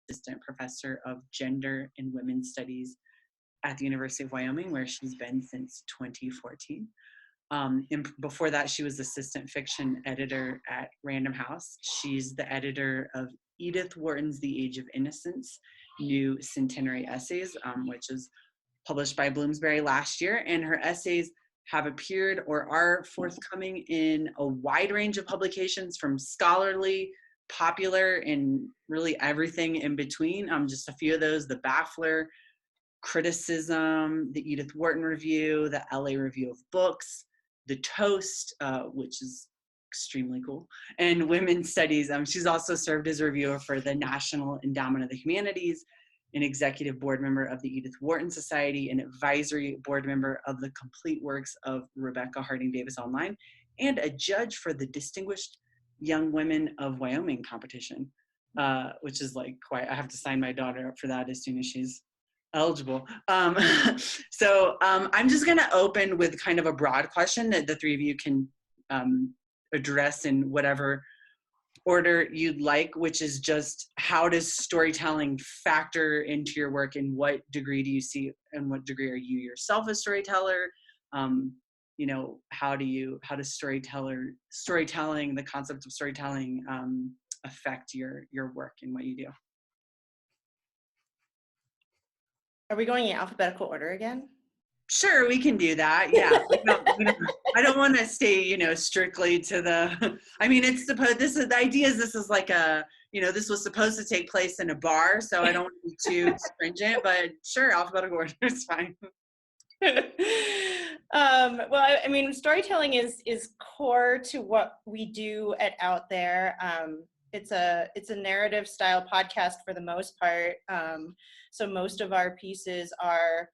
assistant professor of gender and women's studies at the University of Wyoming, where she's been since 2014. And before that, she was assistant fiction editor at Random House. She's the editor of Edith Wharton's The Age of Innocence, New Centenary Essays, which is published by Bloomsbury last year. And her essays have appeared or are forthcoming in a wide range of publications, from scholarly, popular, and really everything in between. Just a few of those: the Baffler, Criticism, the Edith Wharton Review, the LA Review of Books, the Toast, which is extremely cool, and Women's Studies. She's also served as a reviewer for the National Endowment of the Humanities, an executive board member of the Edith Wharton Society, an advisory board member of the complete works of Rebecca Harding Davis Online, and a judge for the Distinguished Young Women of Wyoming competition, which is like quite, I have to sign my daughter up for that as soon as she's eligible. So I'm just gonna open with kind of a broad question that the three of you can address in whatever order you'd like, which is just, how does storytelling factor into your work, and what degree do you see, and what degree are you yourself a storyteller? You know, how does storytelling, the concept of storytelling, affect your work and what you do? Are we going in alphabetical order again? Sure, we can do that. Yeah, I don't want to stay, strictly to the. I mean, it's supposed. The idea is this is like a, this was supposed to take place in a bar, so I don't want to be too stringent. But sure, alphabetical order is fine. Well, I mean, storytelling is core to what we do at Out There. It's a narrative style podcast for the most part. So most of our pieces are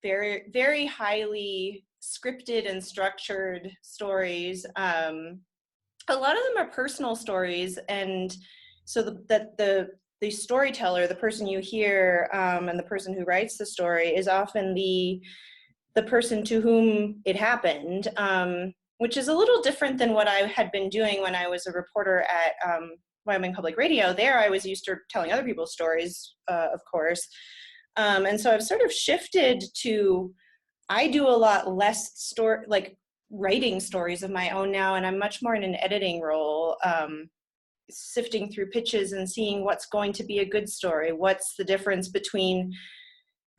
very, very highly scripted and structured stories. A lot of them are personal stories, and so the storyteller, the person you hear, and the person who writes the story is often the person to whom it happened, which is a little different than what I had been doing when I was a reporter at Wyoming Public Radio. There I was used to telling other people's stories, of course. And so I've sort of shifted to, I do a lot less writing stories of my own now, and I'm much more in an editing role, sifting through pitches and seeing what's going to be a good story. What's the difference between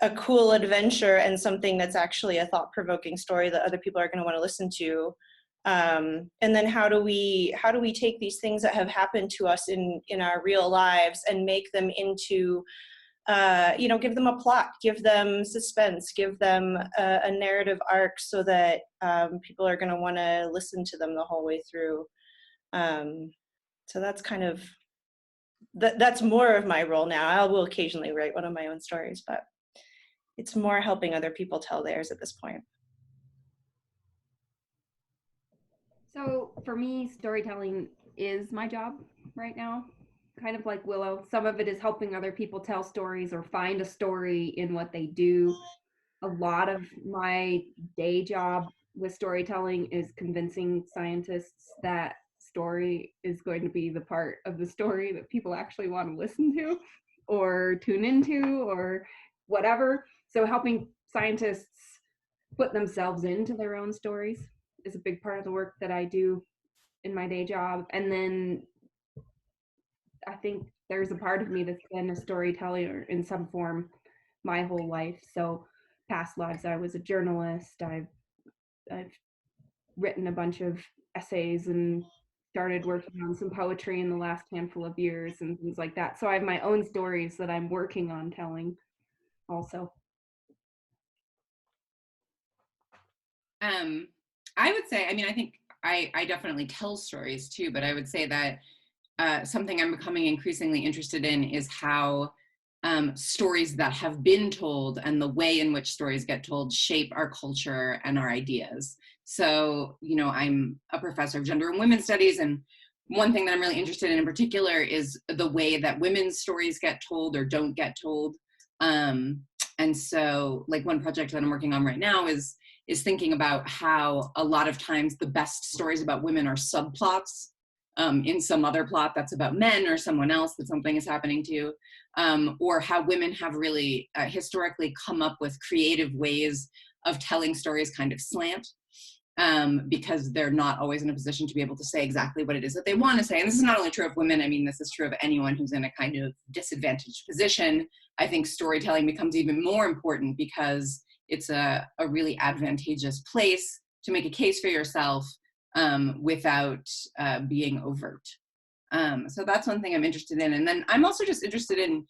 a cool adventure and something that's actually a thought-provoking story that other people are going to want to listen to? And then how do we take these things that have happened to us in our real lives and make them into, give them a plot, give them suspense, give them a narrative arc, so that people are going to want to listen to them the whole way through. So that's kind of, that's more of my role now. I will occasionally write one of my own stories, but it's more helping other people tell theirs at this point. So for me, storytelling is my job right now, kind of like Willow. Some of it is helping other people tell stories or find a story in what they do. A lot of my day job with storytelling is convincing scientists that story is going to be the part of the story that people actually want to listen to or tune into or whatever. So helping scientists put themselves into their own stories is a big part of the work that I do in my day job. And then I think there's a part of me that's been a storyteller in some form my whole life. So past lives, I was a journalist. I've written a bunch of essays and started working on some poetry in the last handful of years and things like that. So I have my own stories that I'm working on telling also. I would say, I mean, I think I definitely tell stories too, but I would say that something I'm becoming increasingly interested in is how stories that have been told and the way in which stories get told shape our culture and our ideas. So, I'm a professor of gender and women's studies, and one thing that I'm really interested in particular is the way that women's stories get told or don't get told. And so, like, one project that I'm working on right now is thinking about how a lot of times the best stories about women are subplots in some other plot that's about men or someone else that something is happening to, or how women have really historically come up with creative ways of telling stories kind of slant, because they're not always in a position to be able to say exactly what it is that they want to say. And this is not only true of women, I mean, this is true of anyone who's in a kind of disadvantaged position. I think storytelling becomes even more important because it's a really advantageous place to make a case for yourself without being overt. So that's one thing I'm interested in. And then I'm also just interested in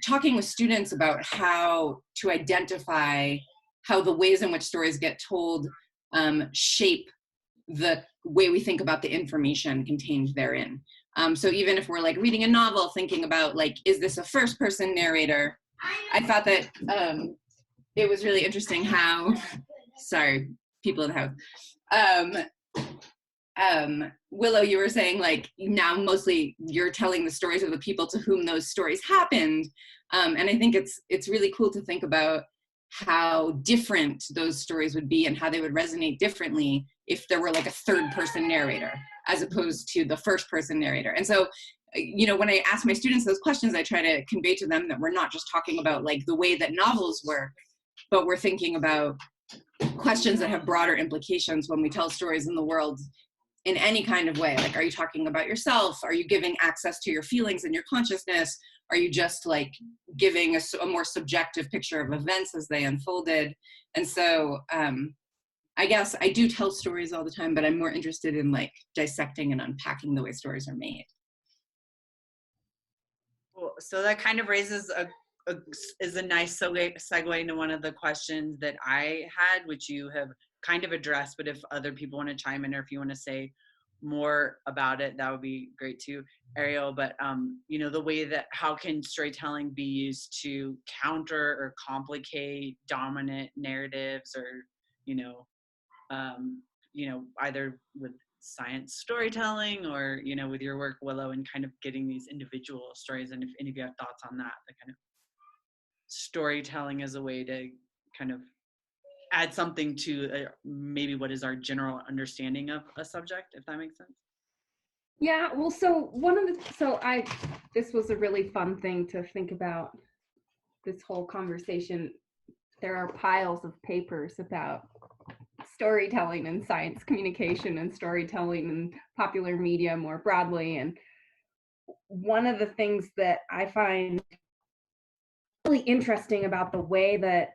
talking with students about how to identify how the ways in which stories get told shape the way we think about the information contained therein. So even if we're like reading a novel, thinking about like, is this a first person narrator? I thought that it was really interesting how, sorry, people in the house. Willow, you were saying like now mostly you're telling the stories of the people to whom those stories happened. And I think it's really cool to think about how different those stories would be and how they would resonate differently if there were like a third person narrator as opposed to the first person narrator. And so, you know, when I ask my students those questions, I try to convey to them that we're not just talking about like the way that novels work, but we're thinking about questions that have broader implications when we tell stories in the world in any kind of way. Like, are you talking about yourself? Are you giving access to your feelings and your consciousness? Are you just like giving a more subjective picture of events as they unfolded? And so I guess I do tell stories all the time, but I'm more interested in like dissecting and unpacking the way stories are made. Well, so that kind of raises is a nice segue into one of the questions that I had, which you have kind of addressed, but if other people want to chime in or if you want to say more about it, that would be great too, Arielle. But you know, the way that how can storytelling be used to counter or complicate dominant narratives, or you know, either with science storytelling or you know with your work, Willow, and kind of getting these individual stories. And if any of you have thoughts on that, the kind of storytelling as a way to kind of add something to maybe what is our general understanding of a subject, if that makes sense. Yeah, well, this was a really fun thing to think about this whole conversation. There are piles of papers about storytelling and science communication and storytelling and popular media more broadly. And one of the things that I find really interesting about the way that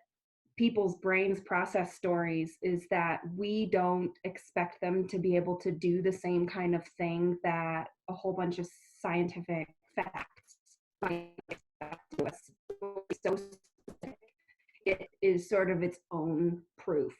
people's brains process stories is that we don't expect them to be able to do the same kind of thing that a whole bunch of scientific facts do us. So it is sort of its own proof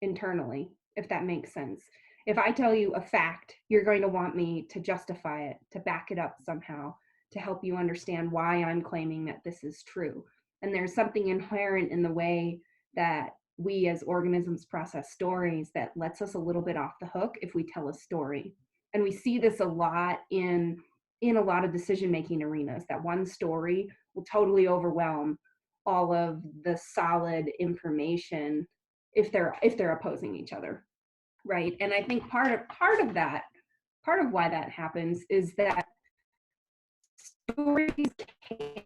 internally, if that makes sense. If I tell you a fact, you're going to want me to justify it, to back it up somehow, to help you understand why I'm claiming that this is true. And there's something inherent in the way that we as organisms process stories that lets us a little bit off the hook if we tell a story. And we see this a lot in a lot of decision-making arenas, that one story will totally overwhelm all of the solid information if they're opposing each other, right? And I think part of why that happens is that stories can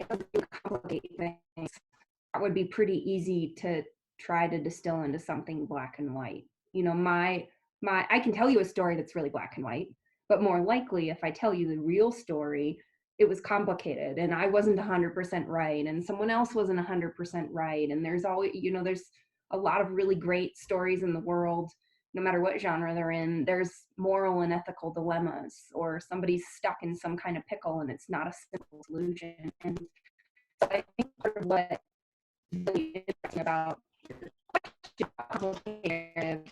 complicate things that would be pretty easy to try to distill into something black and white. You know, I can tell you a story that's really black and white, but more likely if I tell you the real story, it was complicated and I wasn't 100% right and someone else wasn't 100% right. And there's always, you know, there's a lot of really great stories in the world, no matter what genre they're in. There's moral and ethical dilemmas, or somebody's stuck in some kind of pickle and it's not a simple solution. And so I think part of what is really interesting about complicated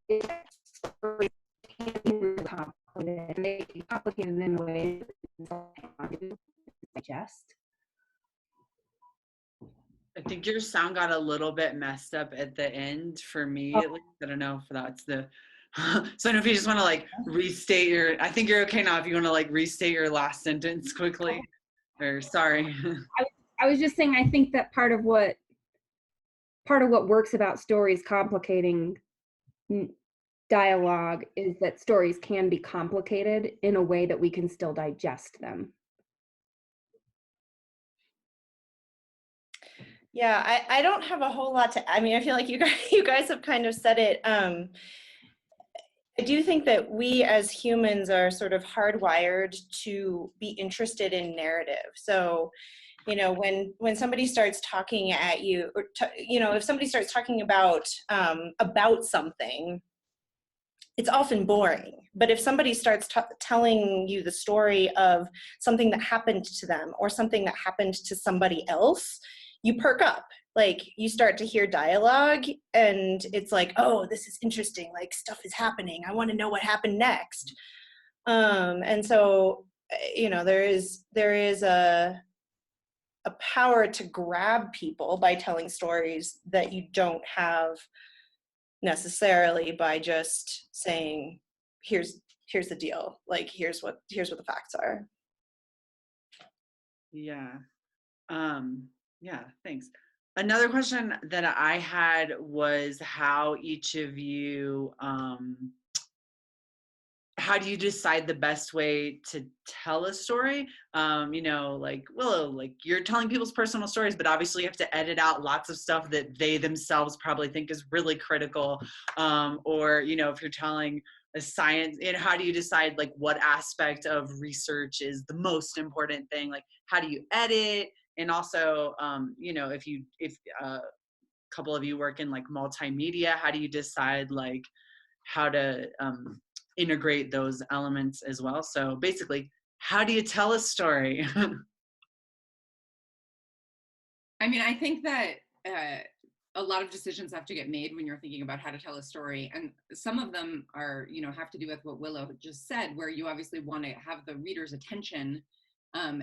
is that stories can be really complicated, and they can be complicated in ways that you digest. I think your sound got a little bit messed up at the end for me, at least. I don't know if that's the so I don't know if you just want to like restate your, I think you're okay now if you want to like restate your last sentence quickly, or sorry. I was just saying, I think that part of what works about stories complicating dialogue is that stories can be complicated in a way that we can still digest them. Yeah, I don't have a whole lot to, I mean, I feel like you guys have kind of said it. I do think that we as humans are sort of hardwired to be interested in narrative. So, you know, when somebody starts talking at you, or you know, if somebody starts talking about something, it's often boring. But if somebody starts telling you the story of something that happened to them or something that happened to somebody else, you perk up. Like, you start to hear dialogue and it's like, oh, this is interesting. Like, stuff is happening. I want to know what happened next. And so, you know, there is a power to grab people by telling stories that you don't have necessarily by just saying, here's the deal, like here's what the facts are. Yeah. Yeah, thanks. Another question that I had was how each of you, how do you decide the best way to tell a story? You know, like Willow, like you're telling people's personal stories, but obviously you have to edit out lots of stuff that they themselves probably think is really critical. Or, you know, if you're telling a science, and how do you decide like what aspect of research is the most important thing? Like, how do you edit? And also, you know, if a couple of you work in like multimedia, how do you decide like how to integrate those elements as well? So basically, how do you tell a story? I mean, I think that a lot of decisions have to get made when you're thinking about how to tell a story. And some of them are, you know, have to do with what Willow just said, where you obviously want to have the reader's attention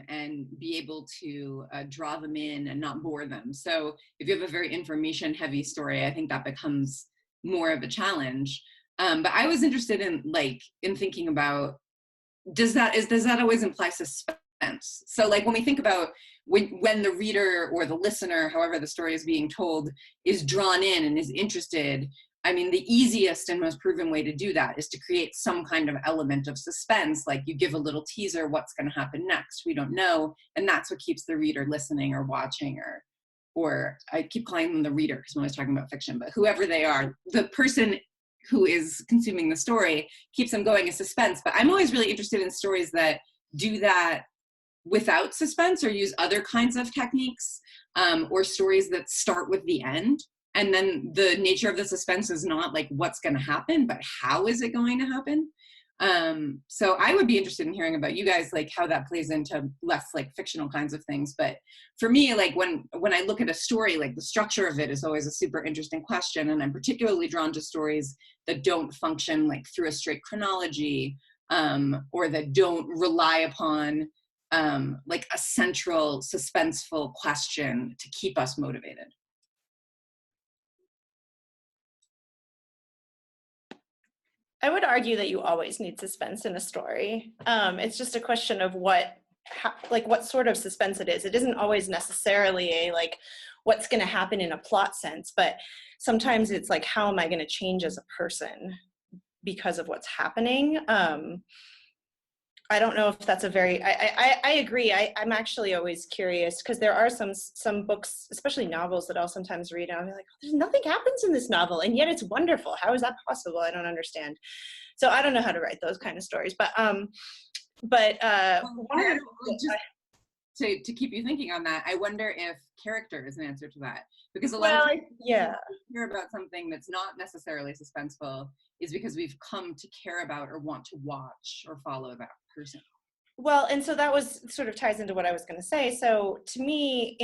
and be able to draw them in and not bore them. So if you have a very information heavy story, I think that becomes more of a challenge. But I was interested in thinking about, does that always imply suspense? So like when we think about when the reader or the listener, however the story is being told, is drawn in and is interested, I mean, the easiest and most proven way to do that is to create some kind of element of suspense. Like you give a little teaser, what's going to happen next, we don't know. And that's what keeps the reader listening or watching, or I keep calling them the reader because I'm always talking about fiction, but whoever they are, the person who is consuming the story keeps them going as suspense. But I'm always really interested in stories that do that without suspense or use other kinds of techniques, or stories that start with the end. And then the nature of the suspense is not like what's going to happen, but how is it going to happen? So I would be interested in hearing about you guys, like how that plays into less like fictional kinds of things. But for me, like when I look at a story, like the structure of it is always a super interesting question. And I'm particularly drawn to stories that don't function like through a straight chronology, or that don't rely upon like a central suspenseful question to keep us motivated. I would argue that you always need suspense in a story. It's just a question of what sort of suspense it is. It isn't always necessarily a like what's going to happen in a plot sense, but sometimes it's like, how am I going to change as a person because of what's happening? I don't know if that's a very, I agree. I'm actually always curious because there are some books, especially novels, that I'll sometimes read and I'll be like, oh, there's nothing happens in this novel and yet it's wonderful. How is that possible? I don't understand. So I don't know how to write those kind of stories, but to keep you thinking on that, I wonder if character is an answer to that, because a lot of times yeah, hear about something that's not necessarily suspenseful is because we've come to care about or want to watch or follow that person. Well, and so that was sort of ties into what I was going to say. So to me,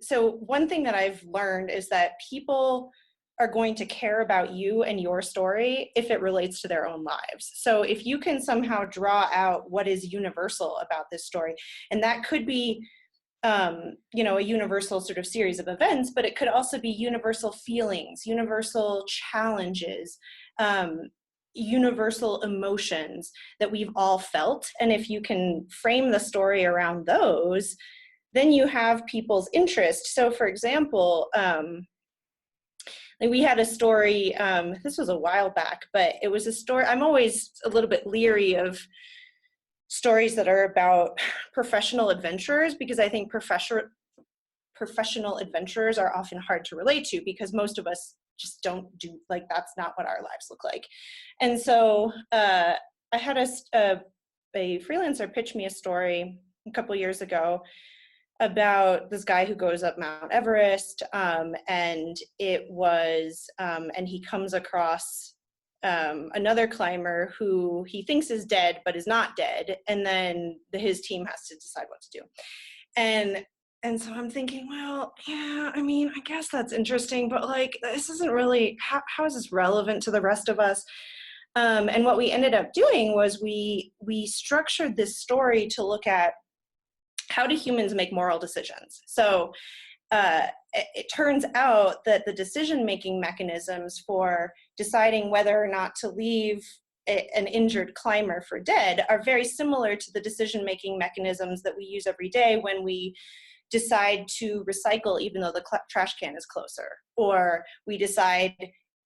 so one thing that I've learned is that people are going to care about you and your story if it relates to their own lives. So if you can somehow draw out what is universal about this story, and that could be, you know, a universal sort of series of events, but it could also be universal feelings, universal challenges, universal emotions that we've all felt. And if you can frame the story around those, then you have people's interest. So for example, Like we had a story, this was a while back, but it was a story, I'm always a little bit leery of stories that are about professional adventurers, because I think professional adventurers are often hard to relate to, because most of us just don't do, like, that's not what our lives look like. And so I had a freelancer pitch me a story a couple years ago about this guy who goes up Mount Everest, and he comes across another climber who he thinks is dead but is not dead, and then his team has to decide what to do. And so I'm thinking, well, yeah, I mean, I guess that's interesting, but like, this isn't really, how is this relevant to the rest of us? And what we ended up doing was we structured this story to look at how do humans make moral decisions. So it turns out that the decision-making mechanisms for deciding whether or not to leave an injured climber for dead are very similar to the decision-making mechanisms that we use every day when we decide to recycle even though the trash can is closer, or we decide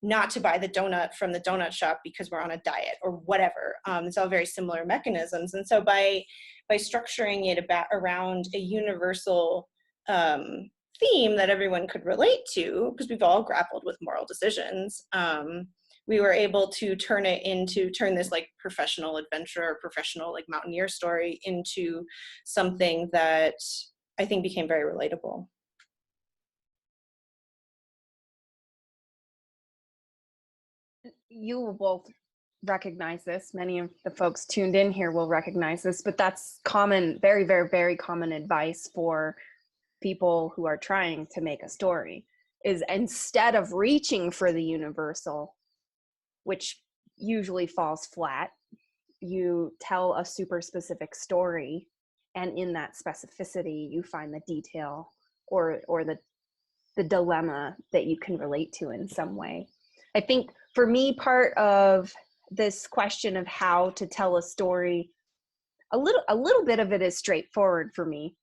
not to buy the donut from the donut shop because we're on a diet, or whatever. It's all very similar mechanisms. And so by structuring it around a universal theme that everyone could relate to, because we've all grappled with moral decisions, we were able to turn this like professional adventurer, professional like mountaineer story into something that I think became very relatable. You will both recognize this. Many of the folks tuned in here will recognize this, but that's common, very, very, very common advice for people who are trying to make a story, is instead of reaching for the universal, which usually falls flat, you tell a super specific story, and in that specificity you find the detail or the dilemma that you can relate to in some way. I think for me, part of this question of how to tell a story, a little bit of it is straightforward for me.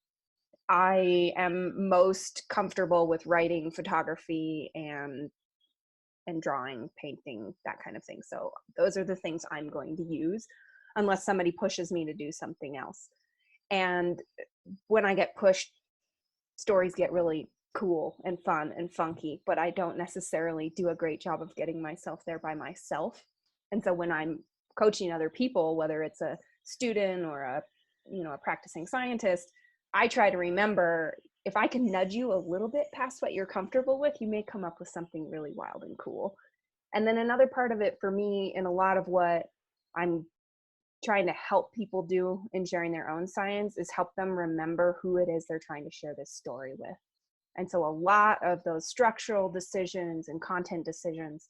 I am most comfortable with writing, photography, and drawing, painting, that kind of thing. So those are the things I'm going to use unless somebody pushes me to do something else. And when I get pushed, stories get really cool and fun and funky, but I don't necessarily do a great job of getting myself there by myself. And so when I'm coaching other people, whether it's a student or a practicing scientist, I try to remember, if I can nudge you a little bit past what you're comfortable with, you may come up with something really wild and cool. And then another part of it for me, in a lot of what I'm trying to help people do in sharing their own science, is help them remember who it is they're trying to share this story with. And so a lot of those structural decisions and content decisions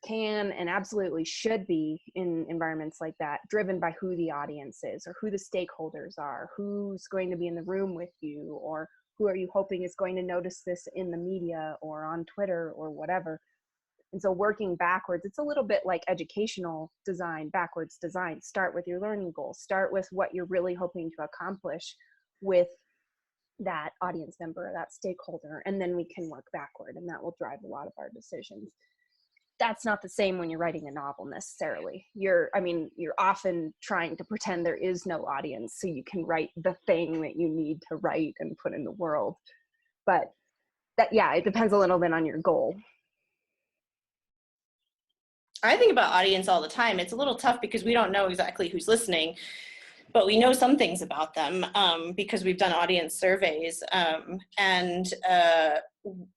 can and absolutely should be, in environments like that, driven by who the audience is, or who the stakeholders are, who's going to be in the room with you, or who are you hoping is going to notice this in the media or on Twitter or whatever. And so working backwards, it's a little bit like educational design, backwards design. Start with your learning goals, start with what you're really hoping to accomplish with that audience member, or that stakeholder, and then we can work backward, and that will drive a lot of our decisions. That's not the same when you're writing a novel necessarily. You're often trying to pretend there is no audience so you can write the thing that you need to write and put in the world. But it depends a little bit on your goal. I think about audience all the time. It's a little tough because we don't know exactly who's listening, but we know some things about them because we've done audience surveys. And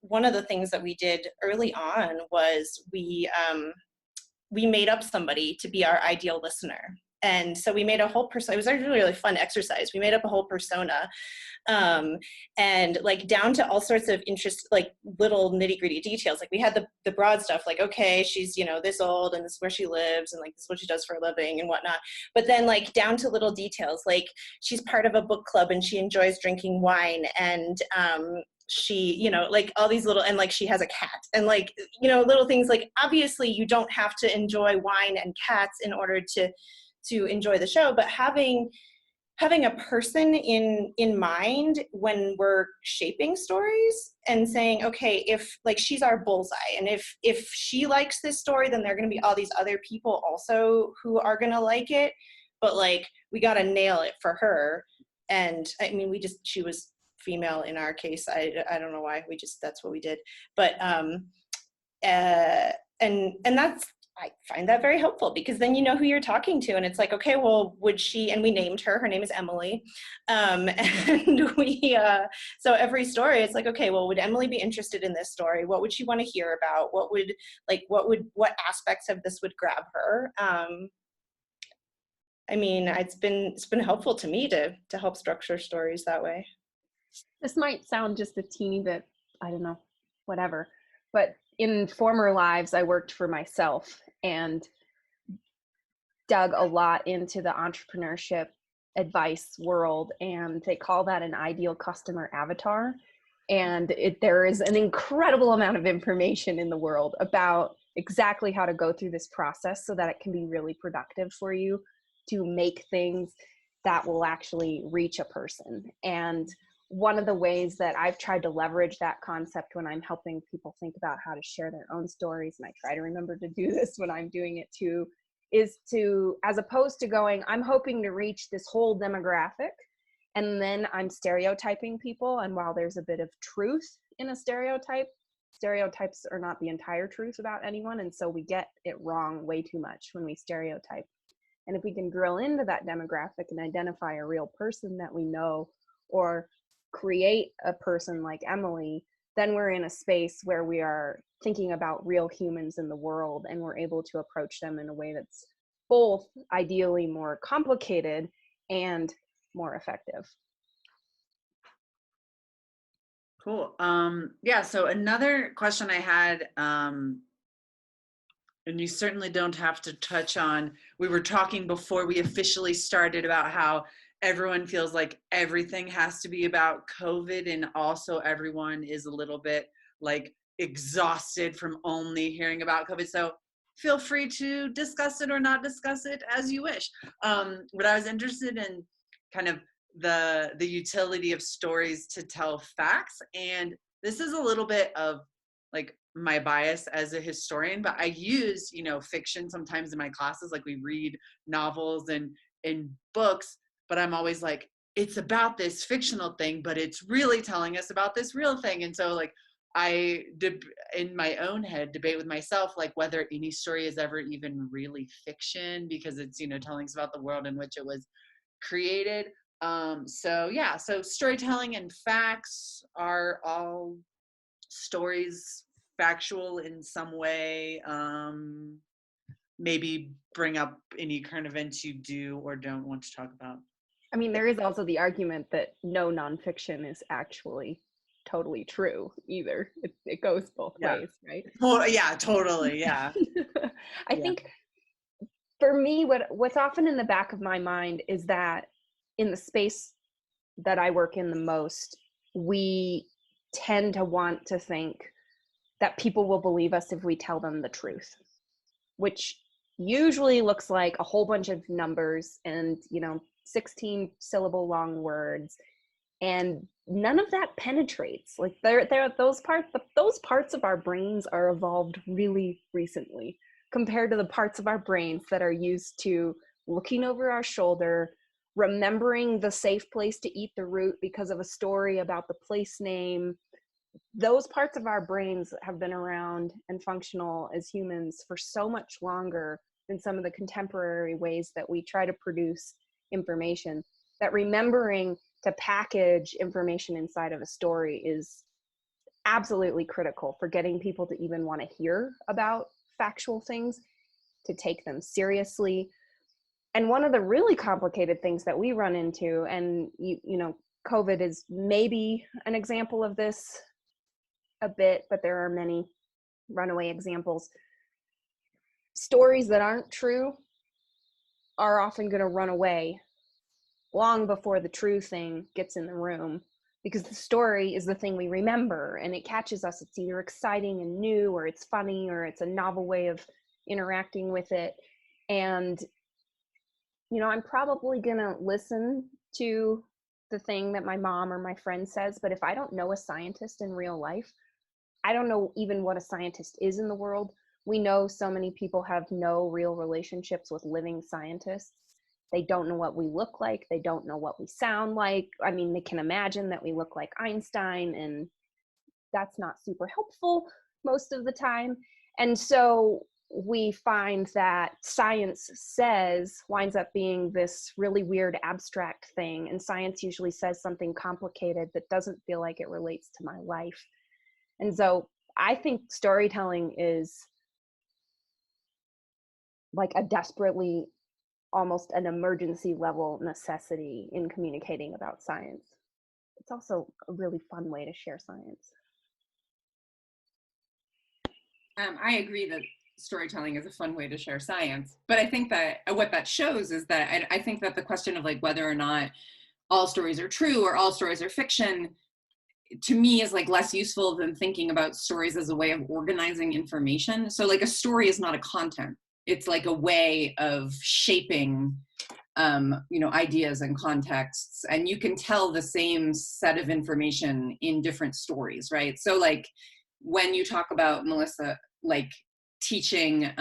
one of the things that we did early on was we made up somebody to be our ideal listener. And so we made a whole persona. It was actually a really fun exercise. We made up a whole persona, and like down to all sorts of interest, like little nitty gritty details. Like we had the broad stuff, like, okay, she's, this old, and this is where she lives, and like this is what she does for a living and whatnot. But then like down to little details, like she's part of a book club and she enjoys drinking wine, and she, like all these little, and like she has a cat, and like, little things. Like obviously you don't have to enjoy wine and cats in order to enjoy the show, but having having a person in mind when we're shaping stories and saying, okay, if like she's our bullseye, and if she likes this story, then there are going to be all these other people also who are going to like it, but like we got to nail it for her. And I mean, she was female in our case. I don't know why, that's what we did. But and that's, I find that very helpful, because then you know who you're talking to, and it's like, okay, well, would she, and we named her name is Emily, and we, so every story, it's like, okay, well, would Emily be interested in this story? What would she want to hear about? What aspects of this would grab her? I mean, it's been helpful to me to help structure stories that way. This might sound just a teeny bit, I don't know, whatever, but in former lives, I worked for myself and dug a lot into the entrepreneurship advice world, and they call that an ideal customer avatar. And there is an incredible amount of information in the world about exactly how to go through this process so that it can be really productive for you to make things that will actually reach a person. And one of the ways that I've tried to leverage that concept when I'm helping people think about how to share their own stories, and I try to remember to do this when I'm doing it too, is to, as opposed to going, I'm hoping to reach this whole demographic, and then I'm stereotyping people. And while there's a bit of truth in a stereotype, stereotypes are not the entire truth about anyone. And so we get it wrong way too much when we stereotype. And if we can drill into that demographic and identify a real person that we know, or create a person like Emily, then we're in a space where we are thinking about real humans in the world, and we're able to approach them in a way that's both ideally more complicated and more effective. Cool. Yeah, so another question I had, and you certainly don't have to touch on, we were talking before we officially started about how everyone feels like everything has to be about COVID, and also everyone is a little bit like exhausted from only hearing about COVID. So feel free to discuss it or not discuss it as you wish. But I was interested in kind of the utility of stories to tell facts, and this is a little bit of like my bias as a historian, but I use, fiction sometimes in my classes. Like we read novels and books, but I'm always like, it's about this fictional thing, but it's really telling us about this real thing. And so like I in my own head debate with myself, like whether any story is ever even really fiction, because it's, telling us about the world in which it was created. So storytelling and facts, are all stories factual in some way? Maybe bring up any current events you do or don't want to talk about. I mean, there is also the argument that no nonfiction is actually totally true either. It goes both ways, right? Yeah, totally. Yeah. I think for me, what's often in the back of my mind is that in the space that I work in the most, we tend to want to think that people will believe us if we tell them the truth, which usually looks like a whole bunch of numbers and 16 syllable long words, and none of that penetrates. Like those parts of our brains are evolved really recently compared to the parts of our brains that are used to looking over our shoulder, remembering the safe place to eat the root because of a story about the place name. Those parts of our brains have been around and functional as humans for so much longer than some of the contemporary ways that we try to produce information, that remembering to package information inside of a story is absolutely critical for getting people to even want to hear about factual things, to take them seriously. And one of the really complicated things that we run into, and COVID is maybe an example of this a bit, but there are many runaway examples. Stories that aren't true are often going to run away long before the true thing gets in the room, because the story is the thing we remember and it catches us. It's either exciting and new, or it's funny, or it's a novel way of interacting with it. And I'm probably going to listen to the thing that my mom or my friend says, but if I don't know a scientist in real life, I don't know even what a scientist is in the world. We know so many people have no real relationships with living scientists. They don't know what we look like. They don't know what we sound like. I mean, they can imagine that we look like Einstein, and that's not super helpful most of the time. And so we find that science says winds up being this really weird abstract thing, and science usually says something complicated that doesn't feel like it relates to my life. And so I think storytelling is like a desperately, almost an emergency level necessity in communicating about science. It's also a really fun way to share science. I agree that storytelling is a fun way to share science, but I think that what that shows is that I think that the question of like whether or not all stories are true or all stories are fiction, to me, is like less useful than thinking about stories as a way of organizing information. So like a story is not a content, it's like a way of shaping ideas and contexts, and you can tell the same set of information in different stories, right? So like when you talk about, Melissa, like teaching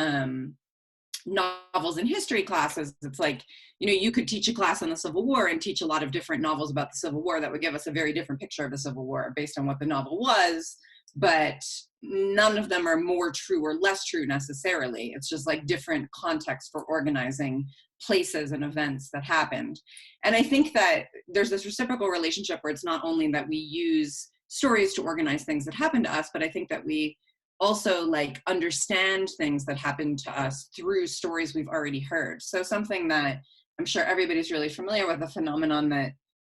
novels in history classes, it's like, you could teach a class on the Civil War and teach a lot of different novels about the Civil War that would give us a very different picture of the Civil War based on what the novel was, but none of them are more true or less true necessarily. It's just like different contexts for organizing places and events that happened. And I think that there's this reciprocal relationship where it's not only that we use stories to organize things that happen to us, but I think that we also like understand things that happen to us through stories we've already heard. So something that I'm sure everybody's really familiar with, a phenomenon that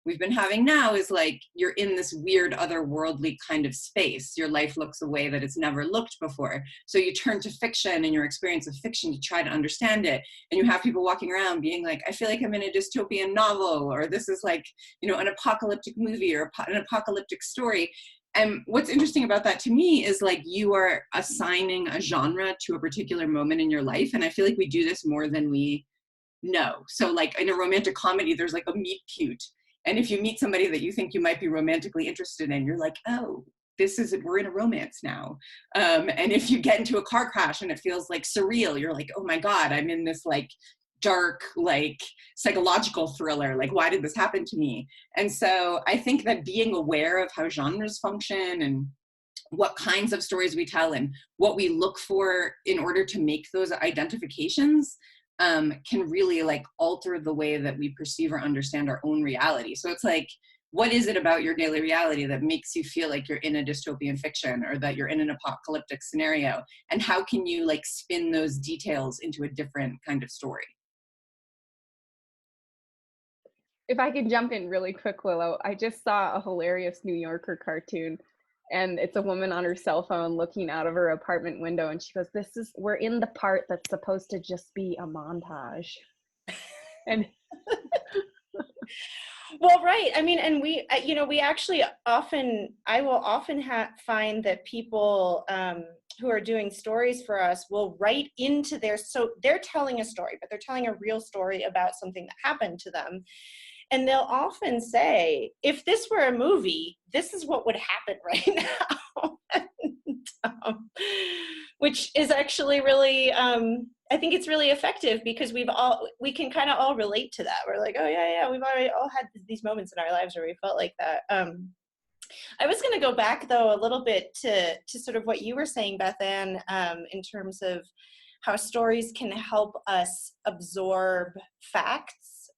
we've been having now, is like you're in this weird otherworldly kind of space. Your life looks a way that it's never looked before. So you turn to fiction and your experience of fiction to try to understand it. And you have people walking around being like, I feel like I'm in a dystopian novel, or this is like, an apocalyptic movie or an apocalyptic story. And what's interesting about that to me is like you are assigning a genre to a particular moment in your life. And I feel like we do this more than we know. So like in a romantic comedy, there's like a meet cute. And if you meet somebody that you think you might be romantically interested in, you're like, oh, we're in a romance now. And if you get into a car crash and it feels like surreal, you're like, oh my God, I'm in this like dark, like psychological thriller. Like, why did this happen to me? And so I think that being aware of how genres function and what kinds of stories we tell and what we look for in order to make those identifications can really like alter the way that we perceive or understand our own reality. So it's like, what is it about your daily reality that makes you feel like you're in a dystopian fiction or that you're in an apocalyptic scenario? And how can you like spin those details into a different kind of story? If I could jump in really quick, Willow, I just saw a hilarious New Yorker cartoon, and it's a woman on her cell phone looking out of her apartment window, and she goes, we're in the part that's supposed to just be a montage. And well, right. I mean, and we actually I will often find that people who are doing stories for us will write into so they're telling a story, but they're telling a real story about something that happened to them. And they'll often say, if this were a movie, this is what would happen right now. And, which is actually really, I think it's really effective because we can kind of all relate to that. We're like, oh yeah, we've already all had these moments in our lives where we felt like that. I was going to go back though a little bit to sort of what you were saying, Bethann, in terms of how stories can help us absorb facts.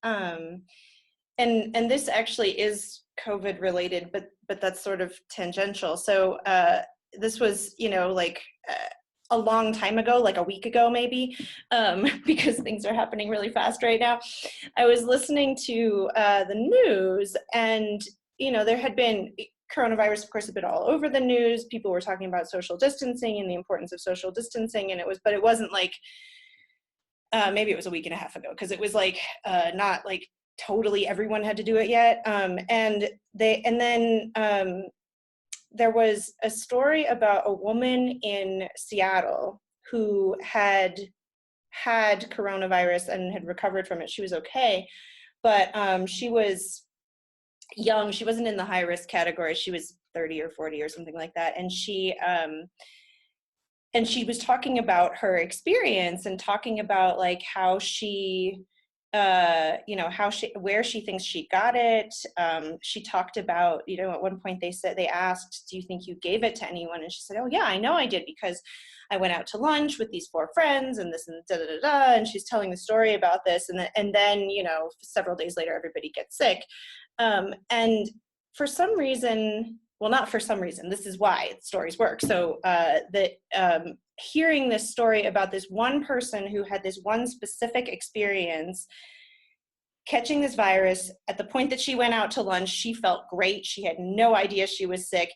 And this actually is COVID related, but that's sort of tangential. So this was, a long time ago, like a week ago maybe, because things are happening really fast right now. I was listening to the news, and there had been coronavirus, of course, had been all over the news. People were talking about social distancing and the importance of social distancing, and it wasn't like maybe it was a week and a half ago, because it was like not like totally everyone had to do it yet. And then there was a story about a woman in Seattle who had coronavirus and had recovered from it. She was okay, but she was young. She wasn't in the high risk category. She was 30 or 40 or something like that. And she was talking about her experience and talking about like how she, where she thinks she got it. She talked about, at one point they asked, do you think you gave it to anyone? And she said, oh yeah, I know I did, because I went out to lunch with these 4 friends and this and da da da da. And she's telling the story about this. And then, several days later, everybody gets sick. And for some reason, well, not for some reason, this is why stories work. So hearing this story about this one person who had this one specific experience catching this virus, at the point that she went out to lunch, she felt great. She had no idea she was sick.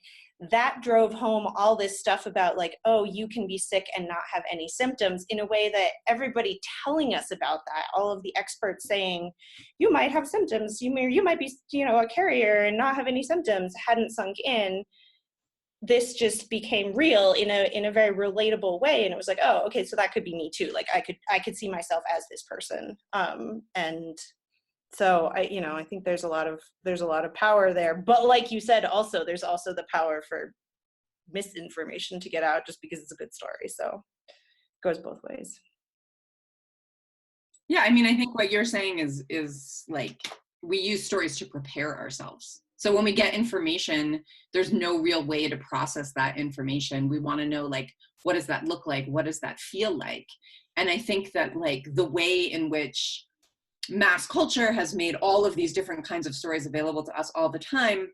That drove home all this stuff about like, oh, you can be sick and not have any symptoms, in a way that everybody telling us about that, all of the experts saying, you might have symptoms, you might be, a carrier and not have any symptoms, hadn't sunk in. This just became real in a very relatable way. And it was like, oh, okay, so that could be me too. Like I could see myself as this person. And so I think there's a lot of power there. But like you said, also, there's also the power for misinformation to get out just because it's a good story. So it goes both ways. Yeah, I mean, I think what you're saying is like, we use stories to prepare ourselves. So when we get information, there's no real way to process that information. We want to know, like, what does that look like? What does that feel like? And I think that like the way in which mass culture has made all of these different kinds of stories available to us all the time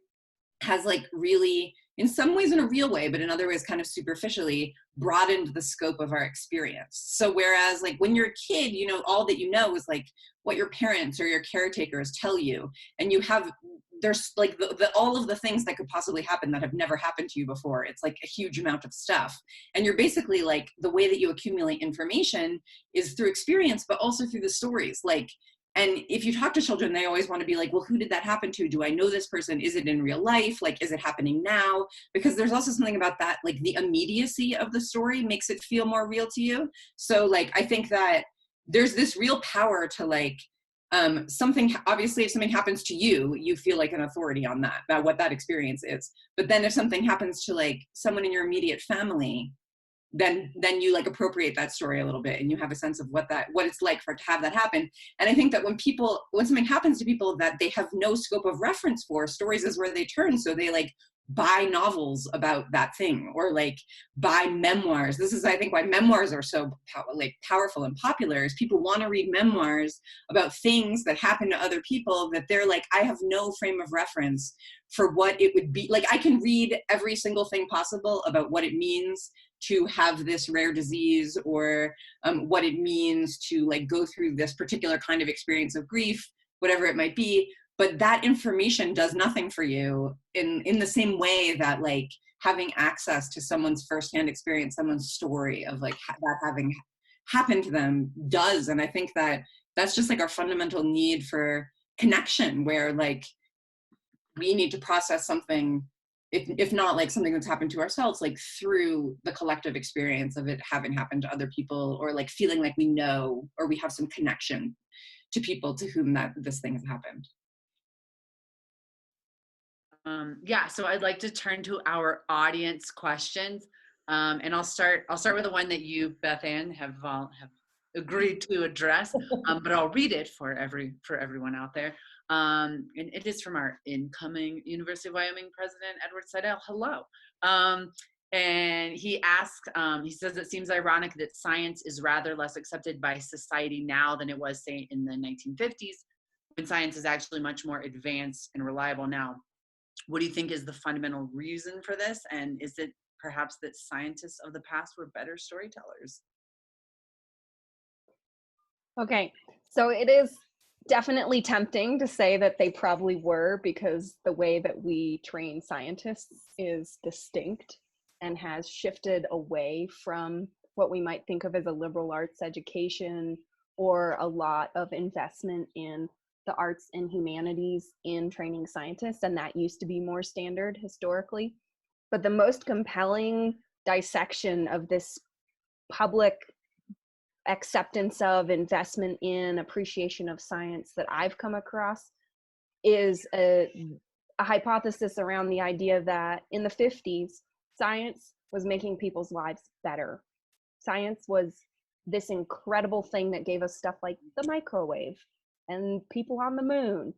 has like really, in some ways in a real way, but in other ways kind of superficially, broadened the scope of our experience. So whereas like when you're a kid, all that you know is like what your parents or your caretakers tell you, and there's like all of the things that could possibly happen that have never happened to you before. It's like a huge amount of stuff. And you're basically like, the way that you accumulate information is through experience, but also through the stories. Like, and if you talk to children, they always want to be like, well, who did that happen to? Do I know this person? Is it in real life? Like, is it happening now? Because there's also something about that, like the immediacy of the story makes it feel more real to you. So like, I think that there's this real power to like, something, obviously if something happens to you, you feel like an authority on that, about what that experience is. But then if something happens to like someone in your immediate family, then you like appropriate that story a little bit, and you have a sense of what it's like to have that happen. And I think that when something happens to people that they have no scope of reference for, stories is where they turn. So they like buy novels about that thing, or like buy memoirs. This is, I think, why memoirs are so powerful and popular, is people want to read memoirs about things that happen to other people that they're like, I have no frame of reference for what it would be. Like, I can read every single thing possible about what it means to have this rare disease, or what it means to like go through this particular kind of experience of grief, whatever it might be. But that information does nothing for you in the same way that like having access to someone's firsthand experience, someone's story of like that having happened to them does. And I think that that's just like our fundamental need for connection, where like we need to process something, if not like something that's happened to ourselves, like through the collective experience of it having happened to other people, or like feeling like we know, or we have some connection to people to whom this thing has happened. Yeah, so I'd like to turn to our audience questions, and I'll start with the one that you, Bethann, have agreed to address, but I'll read it for everyone out there. And it is from our incoming University of Wyoming president, Edward Seidel. Hello. And he asks, he says, it seems ironic that science is rather less accepted by society now than it was, say, in the 1950s, when science is actually much more advanced and reliable now. What do you think is the fundamental reason for this? And is it perhaps that scientists of the past were better storytellers? Okay, so it is definitely tempting to say that they probably were, because the way that we train scientists is distinct and has shifted away from what we might think of as a liberal arts education, or a lot of investment in the arts and humanities in training scientists, and that used to be more standard historically. But the most compelling dissection of this public acceptance of, investment in, appreciation of science that I've come across is a hypothesis around the idea that in the 50s, science was making people's lives better. Science was this incredible thing that gave us stuff like the microwave and people on the moon.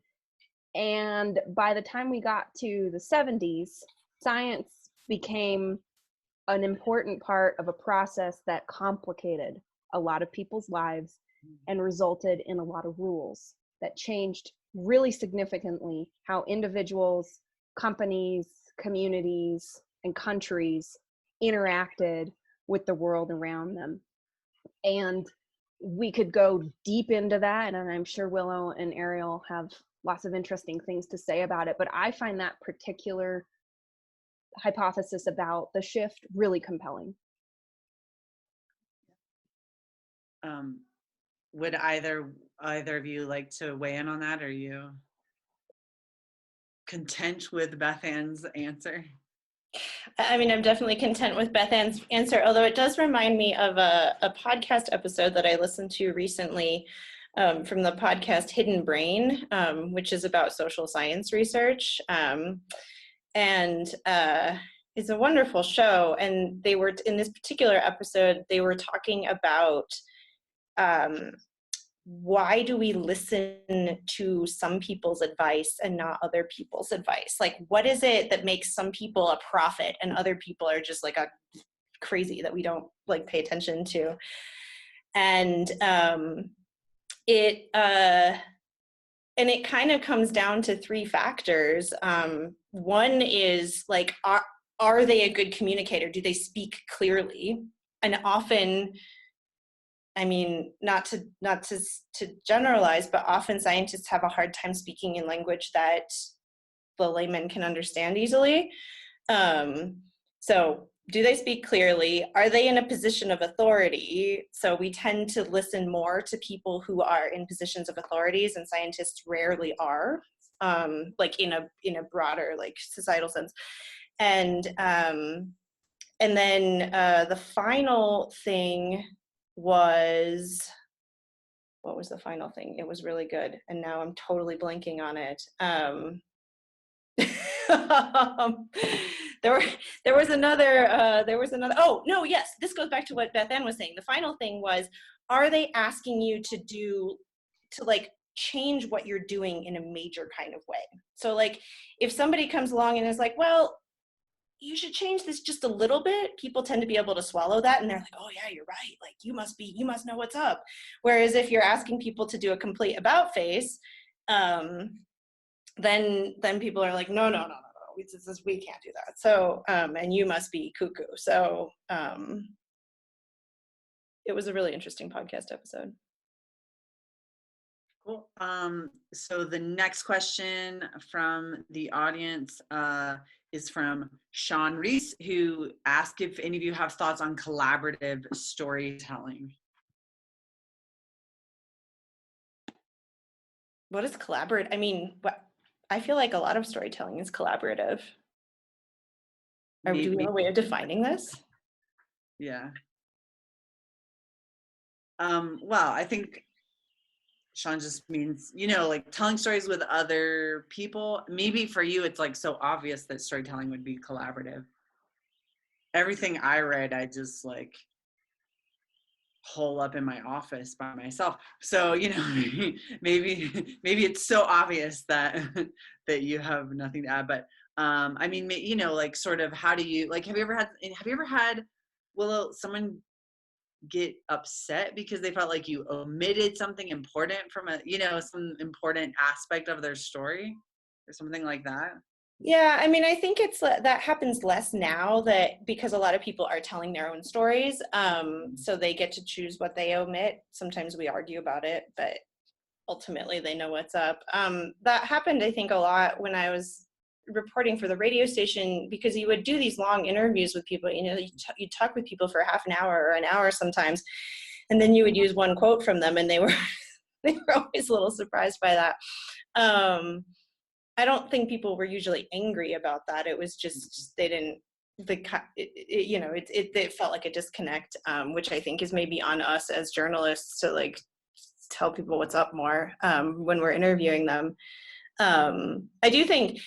And by the time we got to the 70s, science became an important part of a process that complicated a lot of people's lives and resulted in a lot of rules that changed really significantly how individuals, companies, communities, and countries interacted with the world around them. And we could go deep into that, and I'm sure Willow and Arielle have lots of interesting things to say about it, but I find that particular hypothesis about the shift really compelling. Would either of you like to weigh in on that? Are you content with Bethann's answer? I mean, I'm definitely content with Bethann's answer, although it does remind me of a podcast episode that I listened to recently from the podcast Hidden Brain, which is about social science research. And it's a wonderful show. And they were, in this particular episode, they were talking about why do we listen to some people's advice and not other people's advice? Like, what is it that makes some people a prophet and other people are just like a crazy that we don't like pay attention to? And it kind of comes down to three factors. One is like, are they a good communicator? Do they speak clearly? And often, I mean, not to generalize, but often scientists have a hard time speaking in language that the layman can understand easily. So do they speak clearly? Are they in a position of authority? So we tend to listen more to people who are in positions of authorities, and scientists rarely are, like in a broader like societal sense. And then the final thing was, what was the final thing? It was really good, and now I'm totally blanking on it. There was another. Oh no, yes, this goes back to what Bethann was saying. The final thing was, are they asking you to like change what you're doing in a major kind of way? So like, if somebody comes along and is like, well, you should change this just a little bit, people tend to be able to swallow that, and they're like, oh yeah, you're right, like you must know what's up. Whereas if you're asking people to do a complete about face, then people are like, no, we can't do that. So and you must be cuckoo. So it was a really interesting podcast episode. Cool. So the next question from the audience is from Sean Reese, who asked if any of you have thoughts on collaborative storytelling. What is collaborative? I mean, I feel like a lot of storytelling is collaborative. Do we have a way of defining this? Yeah. Well, I think Sean just means, like telling stories with other people. Maybe for you, it's like so obvious that storytelling would be collaborative. Everything I read, I just like hole up in my office by myself. So, maybe it's so obvious that you have nothing to add. But I mean, like sort of, how do you, like, have you ever had, Willow, someone get upset because they felt like you omitted something important from some important aspect of their story or something like that? Yeah, I mean, I think that happens less now, that because a lot of people are telling their own stories, so they get to choose what they omit. Sometimes we argue about it, but ultimately they know what's up. That happened, I think, a lot when I was reporting for the radio station, because you would do these long interviews with people. You talk with people for half an hour or an hour sometimes, and then you would use one quote from them, and they were always a little surprised by that. I don't think people were usually angry about that. It was just they didn't it felt like a disconnect, which I think is maybe on us as journalists to like tell people what's up more when we're interviewing them. I do think,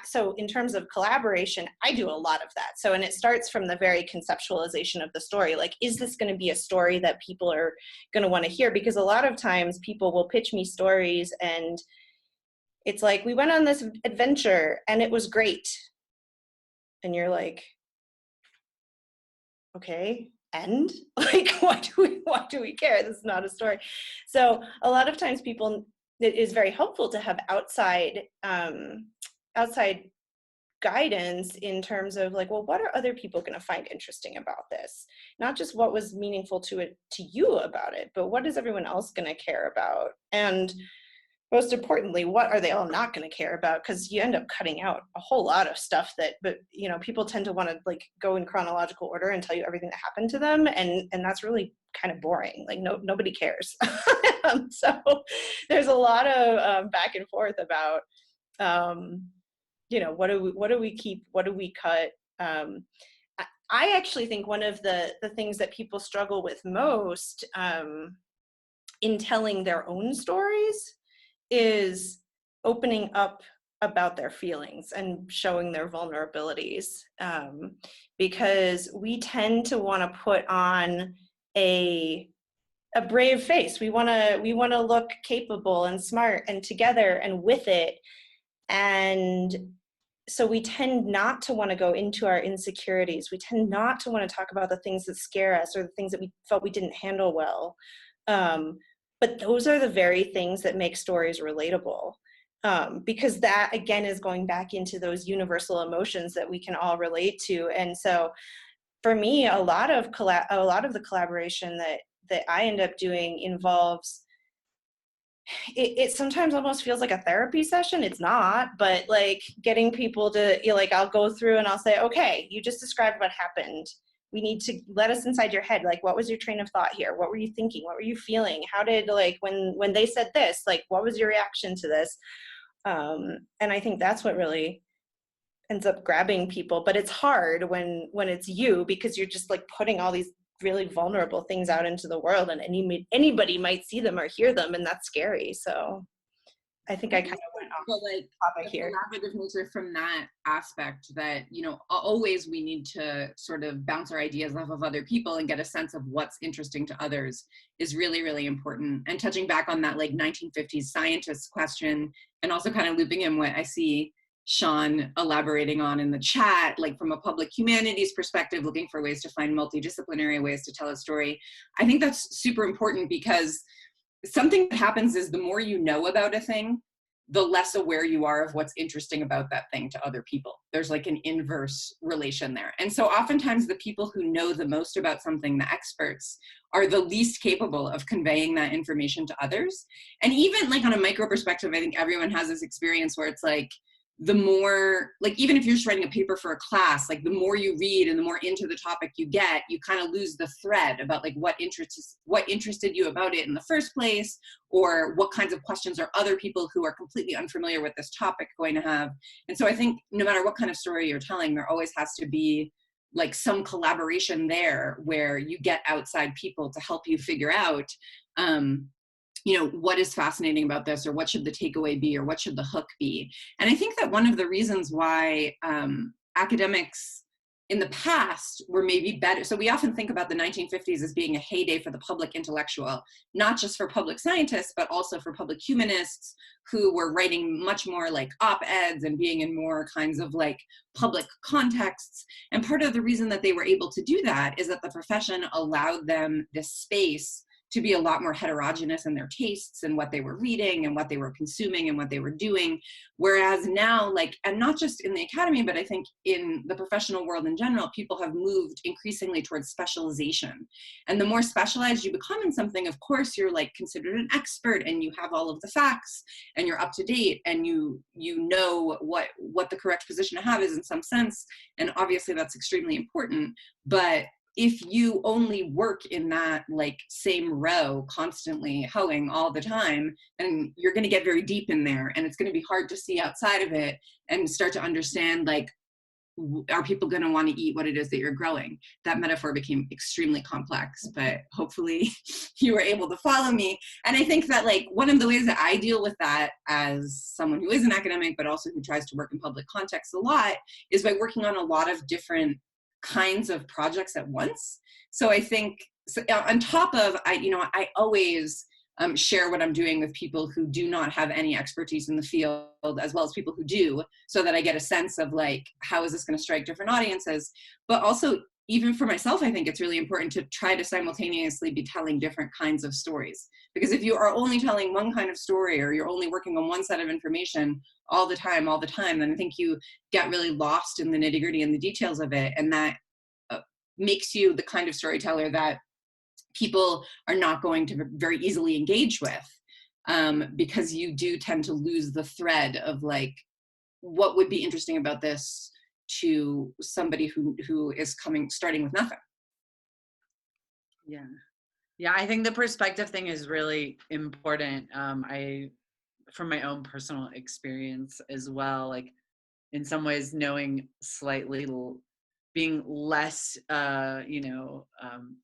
so in terms of collaboration, I do a lot of that. So, and it starts from the very conceptualization of the story. Like, is this going to be a story that people are going to want to hear? Because a lot of times people will pitch me stories and it's like, we went on this adventure and it was great. And you're like, okay, and like, why do we care? This is not a story. So a lot of times it is very helpful to have outside guidance in terms of like, well, what are other people going to find interesting about this? Not just what was meaningful to you about it, but what is everyone else going to care about? And most importantly, what are they all not going to care about? Because you end up cutting out a whole lot of stuff but people tend to want to like go in chronological order and tell you everything that happened to them, and that's really kind of boring. Like nobody cares. So there's a lot of back and forth about what do we keep, what do we cut. I actually think one of the things that people struggle with most in telling their own stories is opening up about their feelings and showing their vulnerabilities, because we tend to want to put on a brave face. We want to look capable and smart and together and with it, and so we tend not to want to go into our insecurities. We tend not to want to talk about the things that scare us or the things that we felt we didn't handle well. But those are the very things that make stories relatable, because that, again, is going back into those universal emotions that we can all relate to. And so for me, a lot of the collaboration that I end up doing involves, it sometimes almost feels like a therapy session. It's not, but like getting people to, I'll go through and I'll say, okay, you just described what happened. We need to let us inside your head. Like, what was your train of thought here? What were you thinking? What were you feeling? How did, when they said this, like, what was your reaction to this? And I think that's what really ends up grabbing people. But it's hard when it's you, because you're just like putting all these really vulnerable things out into the world, and anybody might see them or hear them, and that's scary. So I think I kind of went off topic here. Collaborative nature from that aspect, that always we need to sort of bounce our ideas off of other people and get a sense of what's interesting to others is really, really important. And touching back on that like 1950s scientist question, and also kind of looping in what I see Sean elaborating on in the chat, like from a public humanities perspective, looking for ways to find multidisciplinary ways to tell a story. I think that's super important, because something that happens is the more you know about a thing, the less aware you are of what's interesting about that thing to other people. There's like an inverse relation there. And so oftentimes the people who know the most about something, the experts, are the least capable of conveying that information to others. And even like on a micro perspective, I think everyone has this experience where it's like, the more, like, even if you're just writing a paper for a class, like the more you read and the more into the topic you get, you kind of lose the thread about like what interested you about it in the first place, or what kinds of questions are other people who are completely unfamiliar with this topic going to have. And so I think no matter what kind of story you're telling, there always has to be like some collaboration there where you get outside people to help you figure out what is fascinating about this, or what should the takeaway be, or what should the hook be. And I think that one of the reasons why academics in the past were maybe better, so we often think about the 1950s as being a heyday for the public intellectual, not just for public scientists, but also for public humanists who were writing much more like op-eds and being in more kinds of like public contexts. And part of the reason that they were able to do that is that the profession allowed them this space to be a lot more heterogeneous in their tastes and what they were reading and what they were consuming and what they were doing. Whereas now, like, and not just in the academy, but I think in the professional world in general, people have moved increasingly towards specialization. And the more specialized you become in something, of course, you're like considered an expert and you have all of the facts and you're up to date and you know what the correct position to have is in some sense. And obviously that's extremely important. But if you only work in that like same row constantly hoeing all the time, and you're going to get very deep in there, and it's going to be hard to see outside of it and start to understand like are people going to want to eat what it is that you're growing? That metaphor became extremely complex, but hopefully you were able to follow me. And I think that like one of the ways that I deal with that as someone who is an academic, but also who tries to work in public context a lot, is by working on a lot of different kinds of projects at once. So I think on top of, I always share what I'm doing with people who do not have any expertise in the field, as well as people who do, so that I get a sense of like, how is this going to strike different audiences? But also, even for myself, I think it's really important to try to simultaneously be telling different kinds of stories. Because if you are only telling one kind of story, or you're only working on one set of information all the time, then I think you get really lost in the nitty-gritty and the details of it. And that makes you the kind of storyteller that people are not going to very easily engage with, because you do tend to lose the thread of like, what would be interesting about this to somebody who is starting with nothing. Yeah, I think the perspective thing is really important. From my own personal experience as well, like in some ways knowing slightly, being less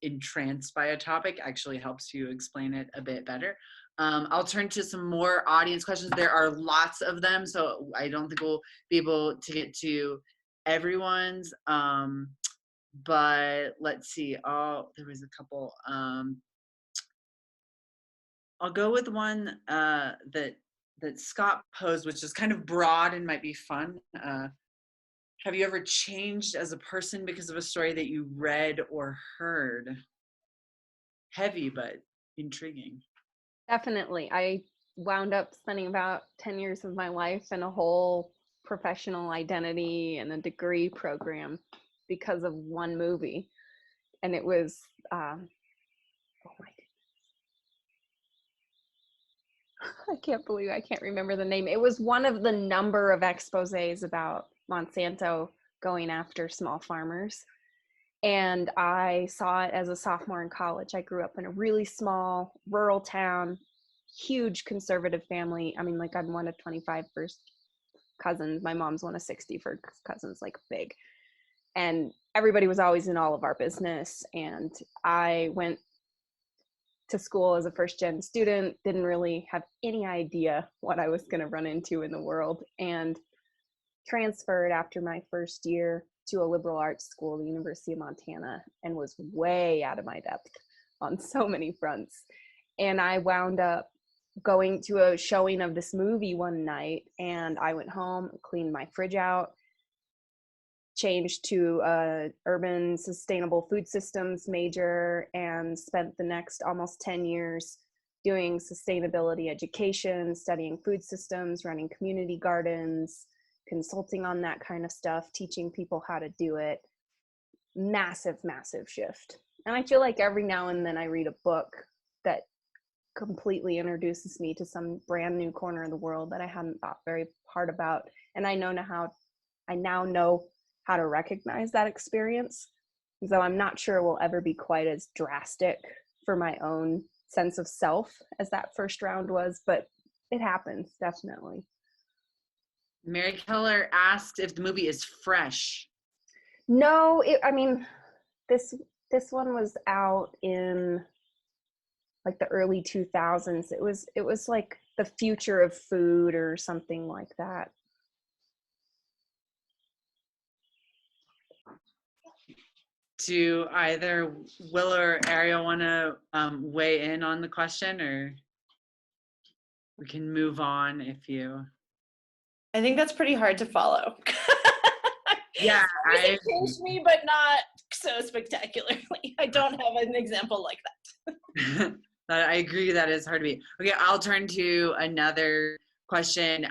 entranced by a topic actually helps you explain it a bit better. I'll turn to some more audience questions. There are lots of them, so I don't think we'll be able to get to everyone's, but let's see. There was a couple. I'll go with one that Scott posed, which is kind of broad and might be fun. Have you ever changed as a person because of a story that you read or heard? Heavy, but intriguing. Definitely. I wound up spending about 10 years of my life in a whole professional identity and a degree program because of one movie. And it was, oh my goodness. I can't believe I can't remember the name. It was one of the number of exposés about Monsanto going after small farmers. And I saw it as a sophomore in college. I grew up in a really small rural town, huge conservative family. I mean, like I'm one of 25 first cousins. My mom's one of 60 first cousins, like big. And everybody was always in all of our business. And I went to school as a first gen student, didn't really have any idea what I was going to run into in the world, and transferred after my first year to a liberal arts school, the University of Montana, and was way out of my depth on so many fronts. And I wound up going to a showing of this movie one night, and I went home, cleaned my fridge out, changed to a urban sustainable food systems major, and spent the next almost 10 years doing sustainability education, studying food systems, running community gardens, consulting on that kind of stuff, teaching people how to do it. Massive, massive shift. And I feel like every now and then I read a book that completely introduces me to some brand new corner of the world that I hadn't thought very hard about. And I now know how to recognize that experience. So I'm not sure it will ever be quite as drastic for my own sense of self as that first round was, but it happens, definitely. Mary Keller asked if the movie is fresh. No, this one was out in like the early 2000s. It was like the future of food or something like that. Do either Willow or Arielle want to weigh in on the question, or we can move on if you... I think that's pretty hard to follow. Yeah, it changed me, but not so spectacularly. I don't have an example like that. I agree that is hard to be. Okay, I'll turn to another question.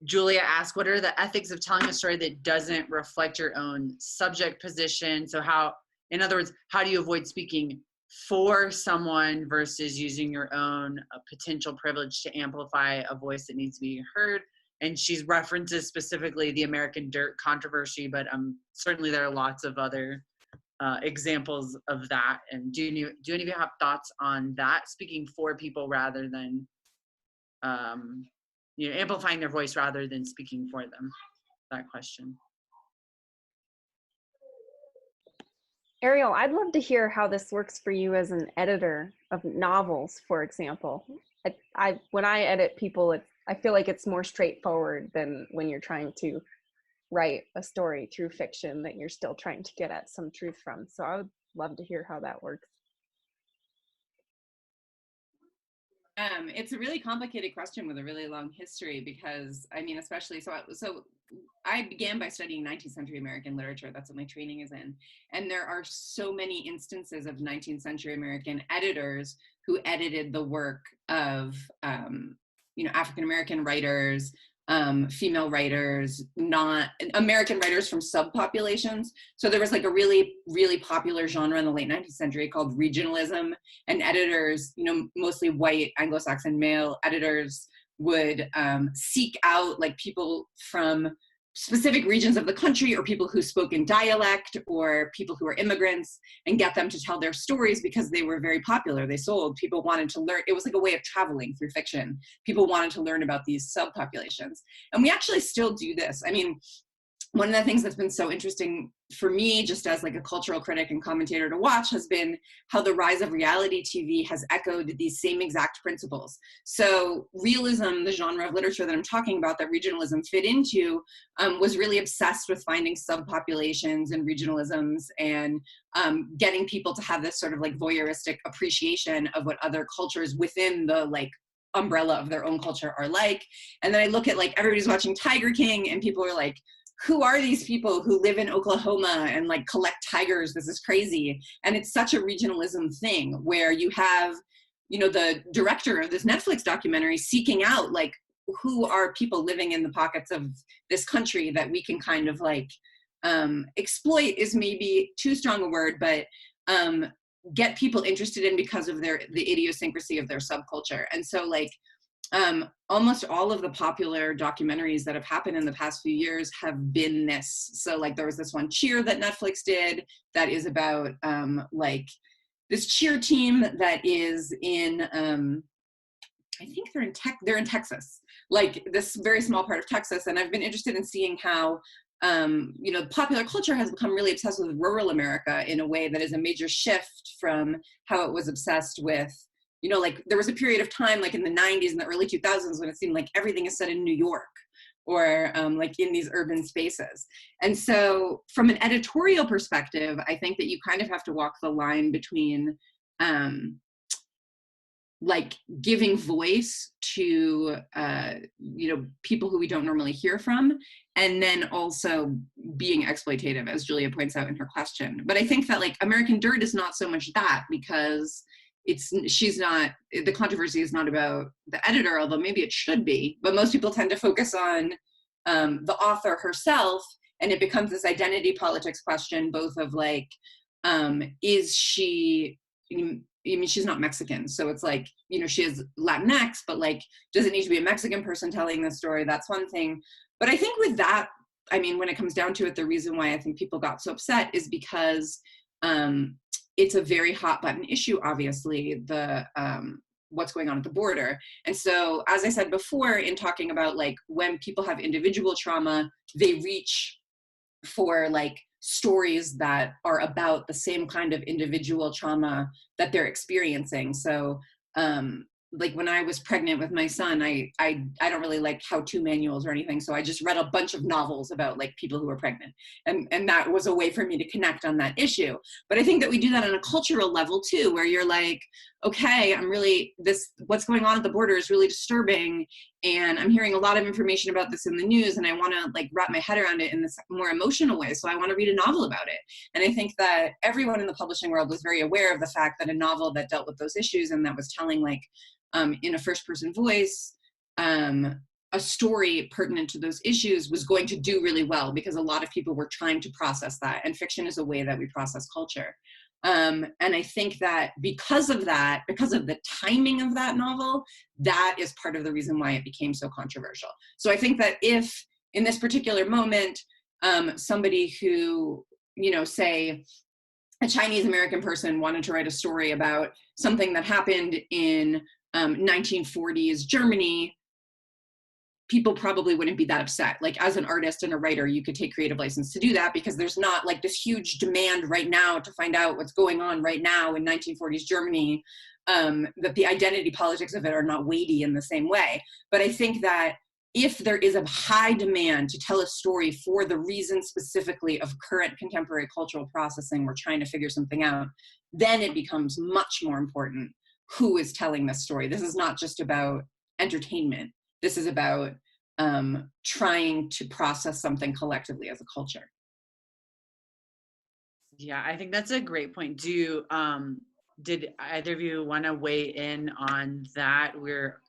Julia asked, what are the ethics of telling a story that doesn't reflect your own subject position? So in other words, how do you avoid speaking for someone versus using your own potential privilege to amplify a voice that needs to be heard? And she references specifically the American Dirt controversy, but certainly there are lots of other examples of that. And do any of you have thoughts on that, speaking for people rather than amplifying their voice rather than speaking for them? that question. Arielle, I'd love to hear how this works for you as an editor of novels, for example. When I edit people, I feel like it's more straightforward than when you're trying to write a story through fiction that you're still trying to get at some truth from. So I would love to hear how that works. It's a really complicated question with a really long history because, I mean, especially, so I began by studying 19th century American literature. That's what my training is in. And there are so many instances of 19th century American editors who edited the work of, African-American writers, female writers, not American writers from subpopulations. So there was like a really, really popular genre in the late 19th century called regionalism, and editors, mostly white Anglo-Saxon male editors would seek out like people from specific regions of the country or people who spoke in dialect or people who were immigrants and get them to tell their stories because they were very popular. They sold. People wanted to learn. It was like a way of traveling through fiction. People wanted to learn about these subpopulations. And we actually still do this. I mean, one of the things that's been so interesting for me, just as like a cultural critic and commentator to watch, has been how the rise of reality TV has echoed these same exact principles. So realism, the genre of literature that I'm talking about, that regionalism fit into, was really obsessed with finding subpopulations and regionalisms and getting people to have this sort of like voyeuristic appreciation of what other cultures within the like umbrella of their own culture are like. And then I look at like everybody's watching Tiger King and people are like, who are these people who live in Oklahoma and like collect tigers? This is crazy. And it's such a regionalism thing where you have, the director of this Netflix documentary seeking out like, who are people living in the pockets of this country that we can kind of like exploit is maybe too strong a word, but get people interested in because of the idiosyncrasy of their subculture. And so like, almost all of the popular documentaries that have happened in the past few years have been this. So like there was this one Cheer that Netflix did that is about like this cheer team that is in I think they're in Texas, like this very small part of Texas. And I've been interested in seeing how popular culture has become really obsessed with rural America in a way that is a major shift from how it was obsessed with, like there was a period of time like in the 90s and the early 2000s when it seemed like everything is set in New York or like in these urban spaces. And so from an editorial perspective, I think that you kind of have to walk the line between like giving voice to, people who we don't normally hear from, and then also being exploitative, as Julia points out in her question. But I think that like American Dirt is not so much that, because the controversy is not about the editor, although maybe it should be, but most people tend to focus on the author herself, and it becomes this identity politics question, both of like, is she, she's not Mexican, so it's like, she is Latinx, but like, does it need to be a Mexican person telling this story? That's one thing. But I think with that, I mean, when it comes down to it, the reason why I think people got so upset is because it's a very hot button issue, obviously, the what's going on at the border. And so, as I said before, in talking about like when people have individual trauma, they reach for like stories that are about the same kind of individual trauma that they're experiencing. So like when I was pregnant with my son, I don't really like how-to manuals or anything, so I just read a bunch of novels about like people who were pregnant, and that was a way for me to connect on that issue. But I think that we do that on a cultural level too, where you're like, okay, what's going on at the border is really disturbing, and I'm hearing a lot of information about this in the news, and I want to like wrap my head around it in this more emotional way, so I want to read a novel about it. And I think that everyone in the publishing world was very aware of the fact that a novel that dealt with those issues and that was telling like in a first-person voice, a story pertinent to those issues was going to do really well, because a lot of people were trying to process that, and fiction is a way that we process culture. And I think that because of the timing of that novel, that is part of the reason why it became so controversial. So I think that if in this particular moment, somebody who, say a Chinese American person wanted to write a story about something that happened in 1940s Germany, people probably wouldn't be that upset. Like as an artist and a writer, you could take creative license to do that because there's not like this huge demand right now to find out what's going on right now in 1940s Germany, that the identity politics of it are not weighty in the same way. But I think that if there is a high demand to tell a story for the reason specifically of current contemporary cultural processing, we're trying to figure something out, then it becomes much more important who is telling this story. This is not just about entertainment. This is about trying to process something collectively as a culture. Yeah, I think that's a great point. Did either of you want to weigh in on that? We're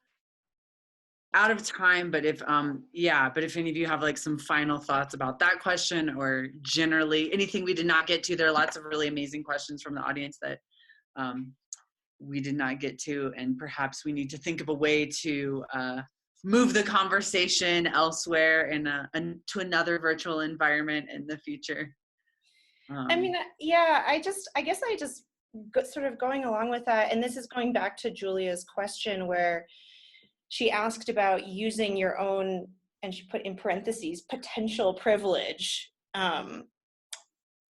out of time, but if any of you have like some final thoughts about that question, or generally anything we did not get to, there are lots of really amazing questions from the audience that we did not get to, and perhaps we need to think of a way to move the conversation elsewhere to another virtual environment in the future. I mean, yeah, I guess I just sort of going along with that, and this is going back to Julia's question where she asked about using your own, and she put in parentheses, potential privilege.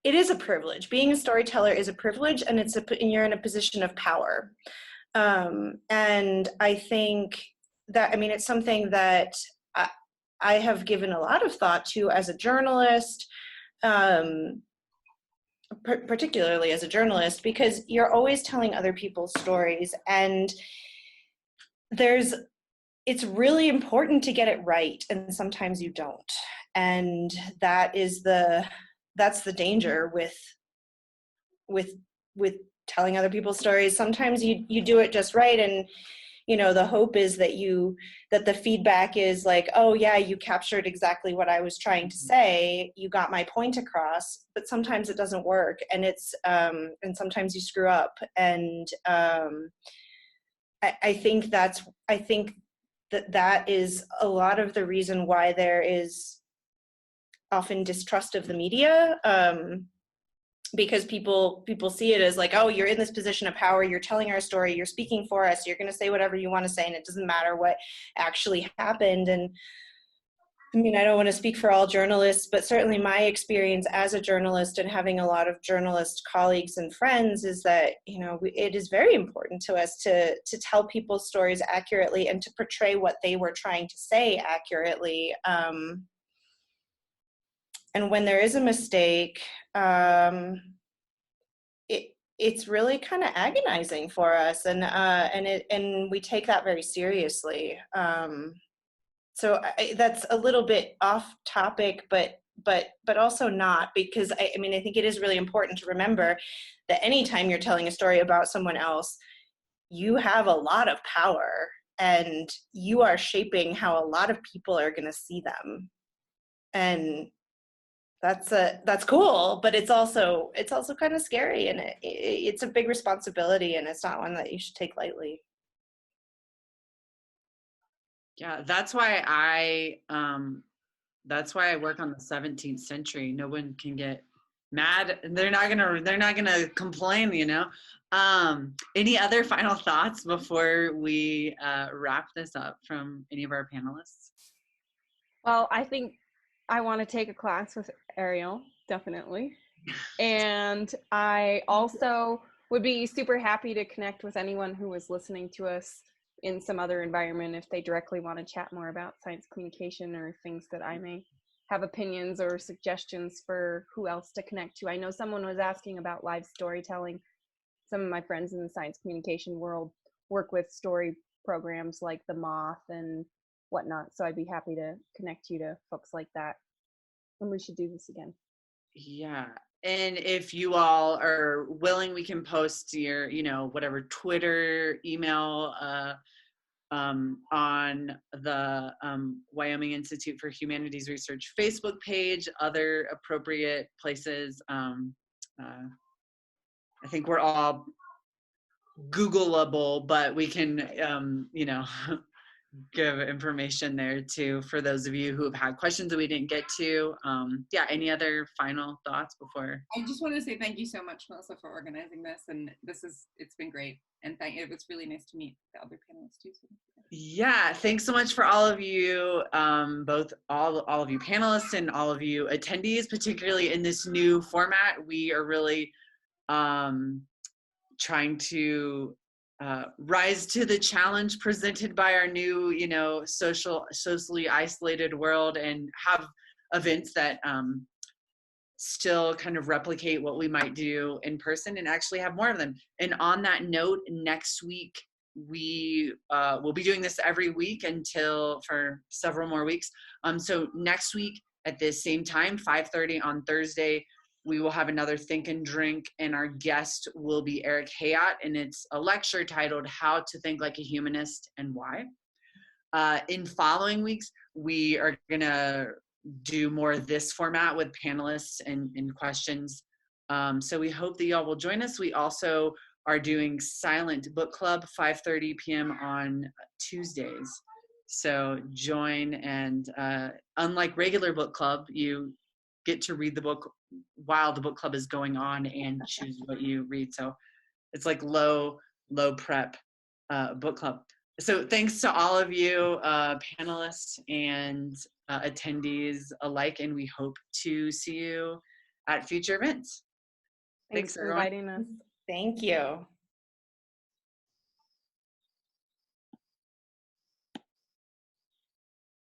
It is a privilege. Being a storyteller is a privilege, and you're in a position of power. And I think that, I mean, it's something that I have given a lot of thought to as a journalist, particularly as a journalist, because you're always telling other people's stories, and it's really important to get it right, and sometimes you don't. And that's the danger with telling other people's stories. Sometimes you do it just right, and the hope is that the feedback is like, oh yeah, you captured exactly what I was trying to say, you got my point across. But sometimes it doesn't work, and and sometimes you screw up, and I think that is a lot of the reason why there is often distrust of the media, because people see it as like, oh, you're in this position of power, you're telling our story, you're speaking for us, you're going to say whatever you want to say, and it doesn't matter what actually happened. And I mean, I don't want to speak for all journalists, but certainly my experience as a journalist and having a lot of journalist colleagues and friends is that, it is very important to us to tell people's stories accurately and to portray what they were trying to say accurately. And when there is a mistake, it's really kind of agonizing for us, and we take that very seriously. So that's a little bit off topic, but also not, because I think it is really important to remember that anytime you're telling a story about someone else, you have a lot of power, and you are shaping how a lot of people are going to see them. And that's cool, but it's also kind of scary, and it's a big responsibility, and it's not one that you should take lightly. Yeah, that's why I work on the 17th century. No one can get mad. They're not gonna complain, Any other final thoughts before we wrap this up from any of our panelists? Well, I think I want to take a class with Arielle, definitely. And I also would be super happy to connect with anyone who is listening to us in some other environment if they directly want to chat more about science communication or things that I may have opinions or suggestions for who else to connect to. I know someone was asking about live storytelling. Some of my friends in the science communication world work with story programs like The Moth and whatnot, so I'd be happy to connect you to folks like that, and we should do this again. Yeah, and if you all are willing, we can post your whatever Twitter, email on the Wyoming Institute for Humanities Research Facebook page, other appropriate places. I think we're all Googleable, but we can give information there too for those of you who have had questions that we didn't get to. Any other final thoughts before? I just want to say thank you so much, Melissa, for organizing this, and it's been great, and it was really nice to meet the other panelists too. So. Yeah, thanks so much for all of you, both all of you panelists and all of you attendees, particularly in this new format. We are really trying to rise to the challenge presented by our new, socially isolated world, and have events that still kind of replicate what we might do in person and actually have more of them. And on that note, next week, we will be doing this every week for several more weeks. So next week at this same time, 5:30 on Thursday, we will have another Think and Drink, and our guest will be Eric Hayat, and it's a lecture titled How to Think Like a Humanist and Why. In following weeks, we are gonna do more of this format with panelists and questions. So we hope that y'all will join us. We also are doing Silent Book Club, 5:30 p.m. on Tuesdays. So join, and unlike regular book club, you get to read the book while the book club is going on and choose what you read. So it's like low prep book club. So thanks to all of you panelists and attendees alike, and we hope to see you at future events. Thanks for everyone. inviting us. Thank you.